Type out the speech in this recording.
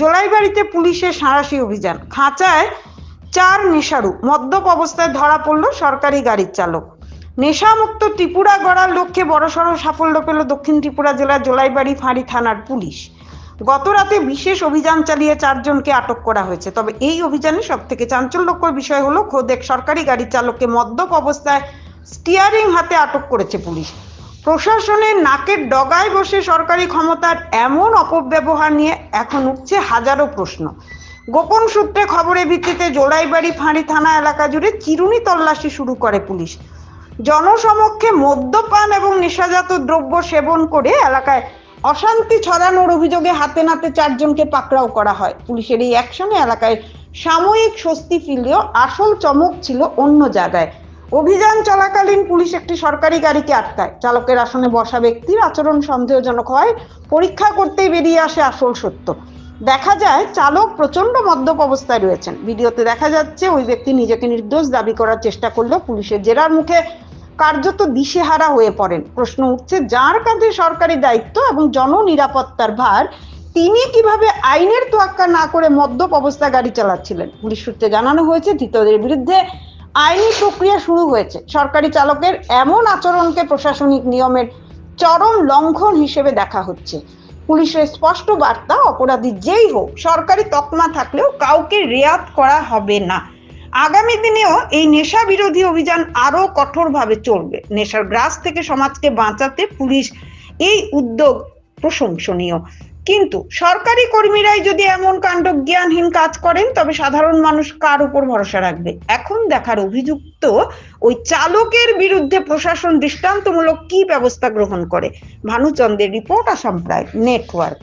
জোলাইবাড়িতে পুলিশের সাঁড়াশি অভিযান, খাঁচায় 4 নেশারু, মদ্যপ অবস্থায় ধরা পড়ল সরকারি গাড়ির চালক। নেশামুক্ত ত্রিপুরা গড়ার লক্ষ্যে বড়সড় সাফল্য পেল দক্ষিণ ত্রিপুরা জেলার জোলাইবাড়ি ফাঁড়ি থানার পুলিশ। গত রাতে বিশেষ অভিযান চালিয়ে 4 জনকে আটক করা হয়েছে। তবে এই অভিযানে সবথেকে চাঞ্চল্যকর বিষয় হলো খোদ এক সরকারি গাড়ির চালককে মদ্যপ অবস্থায় স্টিয়ারিং হাতে আটক করেছে পুলিশ। প্রশাসনের নাকের ডগায় বসে সরকারি ক্ষমতার এমন অপব্যবহার নিয়ে এখন উঠছে হাজারো প্রশ্ন। গোপন সূত্রে খবরের ভিত্তিতে জোলাইবাড়ি ফাঁড়ি থানা এলাকা জুড়ে চিরুনি তল্লাশি শুরু করে পুলিশ। জনসমক্ষে মদ্যপান এবং নেশাজাত দ্রব্য সেবন করে এলাকায় অশান্তি ছড়ানোর অভিযোগে হাতে নাতে 4 জনকে পাকড়াও করা হয়। পুলিশের এই অ্যাকশনে এলাকায় সাময়িক স্বস্তি ফিরলেও আসল চমক ছিল অন্য জায়গায়। অভিযান চলাকালীন পুলিশ একটি সরকারি গাড়িকে আটকায়। চালকের আসনে বসা ব্যক্তির আচরণ সন্দেহজনক হয় পরীক্ষা করতেই বেরিয়ে আসে আসল সত্য। দেখা যায় চালক প্রচন্ড মদ্যপ অবস্থায় রয়েছেন। ভিডিওতে দেখা যাচ্ছে ওই ব্যক্তি নিজেকে নির্দোষ দাবি করার চেষ্টা করলেও পুলিশের জেরার মুখে কার্যত দিশেহারা হয়ে পড়েন। প্রশ্ন উঠছে, যার কাঁধে সরকারি দায়িত্ব এবং জননিরাপত্তার ভার, তিনি কিভাবে আইনের তোয়াক্কা না করে মদ্যপ অবস্থায় গাড়ি চালাচ্ছিলেন? পুলিশ সূত্রে জানানো হয়েছে ধৃতদের বিরুদ্ধে আইনি প্রক্রিয়া শুরু হয়েছে। সরকারি চালকের এমন আচরণকে প্রশাসনিক নিয়মের চরম লঙ্ঘন হিসেবে দেখা হচ্ছে। পুলিশের স্পষ্ট বার্তা, অপরাধী যেই হোক, সরকারি তকমা থাকলেও কাউকে রেয়াত করা হবে না। আগামী দিনেও এই নেশা বিরোধী অভিযান আরো কঠোরভাবে চলবে। নেশার গ্রাস থেকে সমাজকে বাঁচাতে পুলিশ এই উদ্যোগ প্রশংসনীয়। কিন্তু সরকারি কর্মীরাই যদি এমন কাণ্ড জ্ঞানহীন কাজ করেন, তবে সাধারণ মানুষ কার উপর ভরসা রাখবে? এখন দেখার অভিযুক্ত ওই চালকের বিরুদ্ধে প্রশাসন দৃষ্টান্তমূলক কি ব্যবস্থা গ্রহণ করে। ভানুচন্দ্রের রিপোর্ট, আসাম প্রাইম নেটওয়ার্ক।